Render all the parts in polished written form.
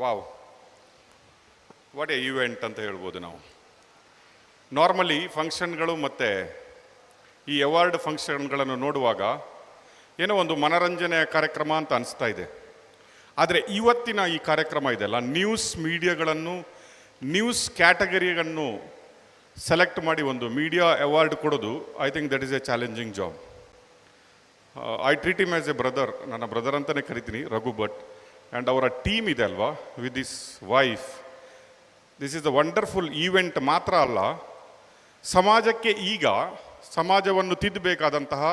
Wow, what A event ಅಂತ ಹೇಳ್ಬೋದು ನಾವು. ನಾರ್ಮಲಿ ಫಂಕ್ಷನ್ಗಳು ಮತ್ತು ಈ ಅವಾರ್ಡ್ ಫಂಕ್ಷನ್ಗಳನ್ನು ನೋಡುವಾಗ ಏನೋ ಒಂದು ಮನರಂಜನೆಯ ಕಾರ್ಯಕ್ರಮ ಅಂತ ಅನಿಸ್ತಾ ಇದೆ. ಆದರೆ ಇವತ್ತಿನ ಈ ಕಾರ್ಯಕ್ರಮ ಇದೆಲ್ಲ, ನ್ಯೂಸ್ ಮೀಡಿಯಾಗಳನ್ನು, ನ್ಯೂಸ್ ಕ್ಯಾಟಗರಿಯನ್ನು ಸೆಲೆಕ್ಟ್ ಮಾಡಿ ಒಂದು ಮೀಡಿಯಾ ಅವಾರ್ಡ್ ಕೊಡೋದು, I think that is A challenging job. I treat him as A brother, ನನ್ನ ಬ್ರದರ್ ಅಂತಲೇ ಕರಿತೀನಿ, ರಘು ಭಟ್. ಆ್ಯಂಡ್ ಅವರ ಟೀಮ್ ಇದೆ ಅಲ್ವಾ, with this wife, this is a wonderful event. ಮಾತ್ರ ಅಲ್ಲ, ಸಮಾಜಕ್ಕೆ ಈಗ ಸಮಾಜವನ್ನು ತಿದ್ದಬೇಕಾದಂತಹ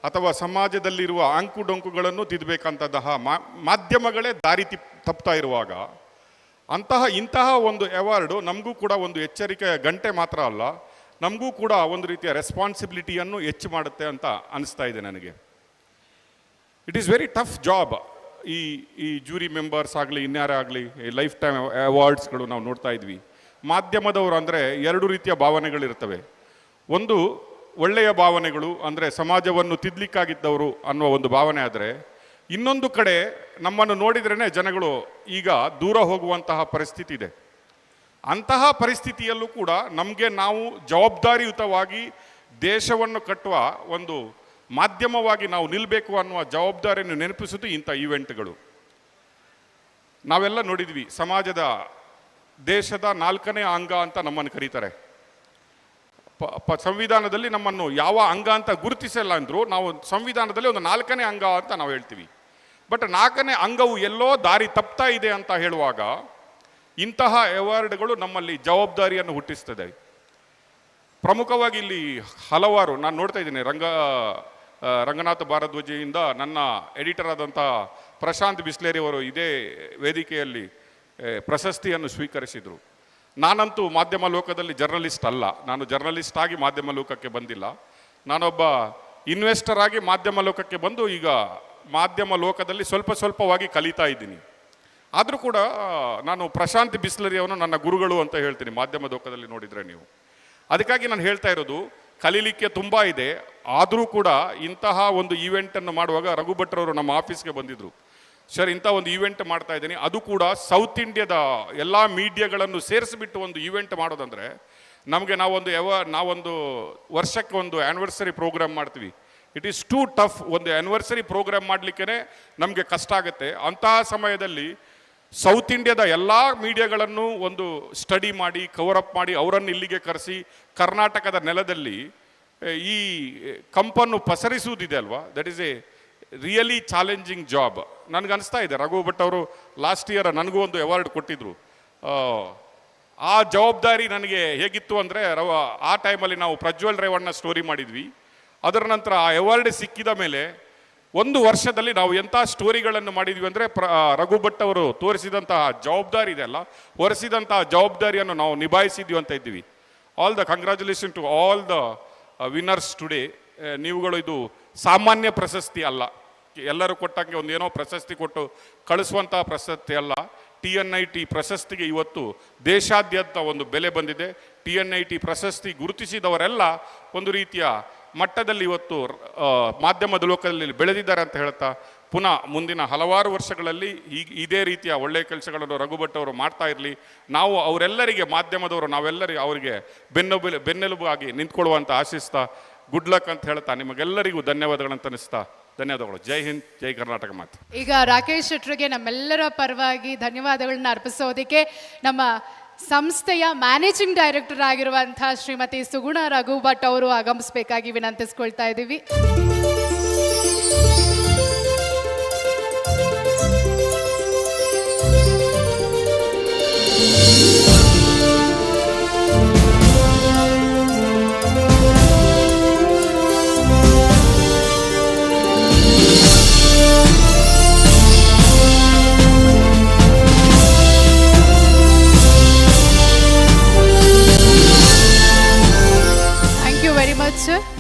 ಅಥವಾ ಸಮಾಜದಲ್ಲಿರುವ ಅಂಕುಡೊಂಕುಗಳನ್ನು ತಿದ್ದಬೇಕಂತಹ ಮಾಧ್ಯಮಗಳೇ ದಾರಿ ತಪ್ತಾ ಇರುವಾಗ ಇಂತಹ ಒಂದು ಅವಾರ್ಡು ನಮಗೂ ಕೂಡ ಒಂದು ಎಚ್ಚರಿಕೆಯ ಗಂಟೆ ಮಾತ್ರ ಅಲ್ಲ, ನಮಗೂ ಕೂಡ ಒಂದು ರೀತಿಯ ರೆಸ್ಪಾನ್ಸಿಬಿಲಿಟಿಯನ್ನು ಹೆಚ್ಚು ಮಾಡುತ್ತೆ ಅಂತ ಅನಿಸ್ತಾ ಇದೆ ನನಗೆ. It is very tough job. ಈ ಜೂರಿ ಮೆಂಬರ್ಸ್ ಆಗಲಿ, ಇನ್ಯಾರೇ ಆಗಲಿ, ಲೈಫ್ ಟೈಮ್ ಅವಾರ್ಡ್ಸ್ಗಳು ನಾವು ನೋಡ್ತಾ ಇದ್ವಿ. ಮಾಧ್ಯಮದವರು ಅಂದರೆ ಎರಡು ರೀತಿಯ ಭಾವನೆಗಳಿರ್ತವೆ. ಒಂದು ಒಳ್ಳೆಯ ಭಾವನೆಗಳು, ಅಂದರೆ ಸಮಾಜವನ್ನು ತಿದ್ದಲಿಕ್ಕಾಗಿದ್ದವರು ಅನ್ನುವ ಒಂದು ಭಾವನೆ. ಆದರೆ ಇನ್ನೊಂದು ಕಡೆ ನಮ್ಮನ್ನು ನೋಡಿದ್ರೇ ಜನಗಳು ಈಗ ದೂರ ಹೋಗುವಂತಹ ಪರಿಸ್ಥಿತಿ ಇದೆ. ಅಂತಹ ಪರಿಸ್ಥಿತಿಯಲ್ಲೂ ಕೂಡ ನಮಗೆ ನಾವು ಜವಾಬ್ದಾರಿಯುತವಾಗಿ ದೇಶವನ್ನು ಕಟ್ಟುವ ಒಂದು ಮಾಧ್ಯಮವಾಗಿ ನಾವು ನಿಲ್ಲಬೇಕು ಅನ್ನುವ ಜವಾಬ್ದಾರಿಯನ್ನು ನೆನಪಿಸುವುದು ಇಂಥ ಈವೆಂಟ್ಗಳು. ನಾವೆಲ್ಲ ನೋಡಿದ್ವಿ, ಸಮಾಜದ, ದೇಶದ 4ನೇ ಅಂಗ ಅಂತ ನಮ್ಮನ್ನು ಕರೀತಾರೆ. ಸಂವಿಧಾನದಲ್ಲಿ ನಮ್ಮನ್ನು ಯಾವ ಅಂಗ ಅಂತ ಗುರುತಿಸಲ್ಲ ಅಂದರೂ ನಾವು ಸಂವಿಧಾನದಲ್ಲಿ ಒಂದು 4ನೇ ಅಂಗ ಅಂತ ನಾವು ಹೇಳ್ತೀವಿ. ಬಟ್ 4ನೇ ಅಂಗವು ಎಲ್ಲೋ ದಾರಿ ತಪ್ತಾ ಇದೆ ಅಂತ ಹೇಳುವಾಗ ಇಂತಹ ಅವಾರ್ಡ್ಗಳು ನಮ್ಮಲ್ಲಿ ಜವಾಬ್ದಾರಿಯನ್ನು ಹುಟ್ಟಿಸ್ತದೆ. ಪ್ರಮುಖವಾಗಿ ಇಲ್ಲಿ ಹಲವಾರು, ನಾನು ನೋಡ್ತಾ ಇದ್ದೀನಿ, ರಂಗನಾಥ ಭಾರದ್ವಾಜಿಯಿಂದ ನನ್ನ ಎಡಿಟರ್ ಆದಂಥ ಪ್ರಶಾಂತ್ ಬಿಸ್ಲೇರಿ ಅವರು ಇದೇ ವೇದಿಕೆಯಲ್ಲಿ ಪ್ರಶಸ್ತಿಯನ್ನು ಸ್ವೀಕರಿಸಿದರು. ನಾನಂತೂ ಮಾಧ್ಯಮ ಲೋಕದಲ್ಲಿ ಜರ್ನಲಿಸ್ಟ್ ಅಲ್ಲ, ನಾನು ಜರ್ನಲಿಸ್ಟ್ ಆಗಿ ಮಾಧ್ಯಮ ಲೋಕಕ್ಕೆ ಬಂದಿಲ್ಲ. ನಾನೊಬ್ಬ ಇನ್ವೆಸ್ಟರ್ ಆಗಿ ಮಾಧ್ಯಮ ಲೋಕಕ್ಕೆ ಬಂದು ಈಗ ಮಾಧ್ಯಮ ಲೋಕದಲ್ಲಿ ಸ್ವಲ್ಪವಾಗಿ ಕಲಿತಾ ಇದ್ದೀನಿ. ಆದರೂ ಕೂಡ ನಾನು ಪ್ರಶಾಂತ್ ಬಿಸ್ಲರಿ ಅವನು ನನ್ನ ಗುರುಗಳು ಅಂತ ಹೇಳ್ತೀನಿ ಮಾಧ್ಯಮ ಲೋಕದಲ್ಲಿ ನೋಡಿದರೆ ನೀವು. ಅದಕ್ಕಾಗಿ ನಾನು ಹೇಳ್ತಾ ಇರೋದು, ಕಲೀಲಿಕ್ಕೆ ತುಂಬ ಇದೆ. ಆದರೂ ಕೂಡ ಇಂತಹ ಒಂದು ಈವೆಂಟನ್ನು ಮಾಡುವಾಗ ರಘು ಭಟ್ರವರು ನಮ್ಮ ಆಫೀಸ್ಗೆ ಬಂದಿದ್ದರು. ಸರ್, ಇಂಥ ಒಂದು ಈವೆಂಟ್ ಮಾಡ್ತಾ ಇದ್ದೀನಿ, ಅದು ಕೂಡ ಸೌತ್ ಇಂಡಿಯಾದ ಎಲ್ಲ ಮೀಡಿಯಾಗಳನ್ನು ಸೇರಿಸಿಬಿಟ್ಟು ಒಂದು ಈವೆಂಟ್ ಮಾಡೋದಂದರೆ ನಮಗೆ ನಾವೊಂದು ವರ್ಷಕ್ಕೆ ಒಂದು ಆ್ಯನಿವರ್ಸರಿ ಪ್ರೋಗ್ರಾಮ್ ಮಾಡ್ತೀವಿ. It is two tough. ಒಂದು ಆ್ಯನಿವರ್ಸರಿ ಪ್ರೋಗ್ರಾಮ್ ಮಾಡಲಿಕ್ಕೆ ನಮಗೆ ಕಷ್ಟ ಆಗುತ್ತೆ. ಅಂತಹ ಸಮಯದಲ್ಲಿ ಸೌತ್ ಇಂಡಿಯಾದ ಎಲ್ಲ ಮೀಡಿಯಾಗಳನ್ನು ಒಂದು ಸ್ಟಡಿ ಮಾಡಿ, ಕವರಪ್ ಮಾಡಿ, ಅವರನ್ನು ಇಲ್ಲಿಗೆ ಕರೆಸಿ ಕರ್ನಾಟಕದ ನೆಲದಲ್ಲಿ ಈ ಕಂಪನ್ನು ಪಸರಿಸುವುದಿದೆ ಅಲ್ವಾ, that is a really challenging job. ನನಗನ್ನಿಸ್ತಾ ಇದೆ, ರಘು ಭಟ್ ಅವರು ಲಾಸ್ಟ್ ಇಯರ್ ನನಗೂ ಒಂದು ಅವಾರ್ಡ್ ಕೊಟ್ಟಿದ್ದರು. ಆ ಜವಾಬ್ದಾರಿ ನನಗೆ ಹೇಗಿತ್ತು ಅಂದರೆ, ಆ ಟೈಮಲ್ಲಿ ನಾವು ಪ್ರಜ್ವಲ್ ರೇವಣ್ಣ ಸ್ಟೋರಿ ಮಾಡಿದ್ವಿ. ಅದರ ನಂತರ ಆ ಅವಾರ್ಡ್ ಸಿಕ್ಕಿದ ಮೇಲೆ 1 ವರ್ಷದಲ್ಲಿ ನಾವು ಎಂಥ ಸ್ಟೋರಿಗಳನ್ನು ಮಾಡಿದ್ವಿ ಅಂದರೆ, ರಘು ಭಟ್ ಅವರು ತೋರಿಸಿದಂತಹ ಜವಾಬ್ದಾರಿ ಇದೆಯಲ್ಲ, ಹೊರಿಸಿದಂತಹ ಜವಾಬ್ದಾರಿಯನ್ನು ನಾವು ನಿಭಾಯಿಸಿದ್ವಿ ಅಂತ ಇದ್ದೀವಿ. All the congratulation to all the winners today. ನೀವುಗಳು ಇದು ಸಾಮಾನ್ಯ ಪ್ರಶಸ್ತಿ ಅಲ್ಲ, ಎಲ್ಲರೂ ಕೊಟ್ಟಂಗೆ ಒಂದೇನೋ ಪ್ರಶಸ್ತಿ ಕೊಟ್ಟು ಕಳಿಸುವಂತಹ ಪ್ರಶಸ್ತಿ ಅಲ್ಲ. TNIT ಪ್ರಶಸ್ತಿಗೆ ಇವತ್ತು ದೇಶಾದ್ಯಂತ ಒಂದು ಬೆಲೆ ಬಂದಿದೆ. TNIT ಪ್ರಶಸ್ತಿ ಗುರುತಿಸಿದವರೆಲ್ಲ ಒಂದು ರೀತಿಯ ಮಟ್ಟದಲ್ಲಿ ಇವತ್ತು ಮಾಧ್ಯಮದ ಲೋಕದಲ್ಲಿ ಬೆಳೆದಿದ್ದಾರೆ ಅಂತ ಹೇಳ್ತಾ, ಪುನಃ ಮುಂದಿನ ಹಲವಾರು ವರ್ಷಗಳಲ್ಲಿ ಇದೇ ರೀತಿಯ ಒಳ್ಳೆಯ ಕೆಲಸಗಳನ್ನು ರಘು ಭಟ್ ಅವರು ಮಾಡ್ತಾ ಇರಲಿ. ನಾವು ಅವರೆಲ್ಲರಿಗೆ, ಮಾಧ್ಯಮದವರು ನಾವೆಲ್ಲರಿಗೆ ಅವರಿಗೆ ಬೆನ್ನೆಲುಬು ಆಗಿ ನಿಂತ್ಕೊಳ್ಳುವಂತ ಆಶಿಸ್ತಾ, ಗುಡ್ ಲಕ್ ಅಂತ ಹೇಳ್ತಾ ನಿಮಗೆಲ್ಲರಿಗೂ ಧನ್ಯವಾದಗಳಂತ ಅನಿಸ್ತಾ, ಧನ್ಯವಾದಗಳು. ಜೈ ಹಿಂದ್, ಜೈ ಕರ್ನಾಟಕ ಮಾತು. ಈಗ ರಾಕೇಶ್ ಶೆಟ್ಟರಿಗೆ ನಮ್ಮೆಲ್ಲರ ಪರವಾಗಿ ಧನ್ಯವಾದಗಳನ್ನ ಅರ್ಪಿಸೋದಕ್ಕೆ ನಮ್ಮ ಸಂಸ್ಥೆಯ ಮ್ಯಾನೇಜಿಂಗ್ ಡೈರೆಕ್ಟರ್ ಆಗಿರುವಂತಹ ಶ್ರೀಮತಿ ಸುಗುಣ ರಘು ಭಟ್ ಅವರು ಆಗಮಿಸಬೇಕಾಗಿ ವಿನಂತಿಸ್ಕೊಳ್ತಾ ಇದ್ದೀವಿ. Thank you very much, sir.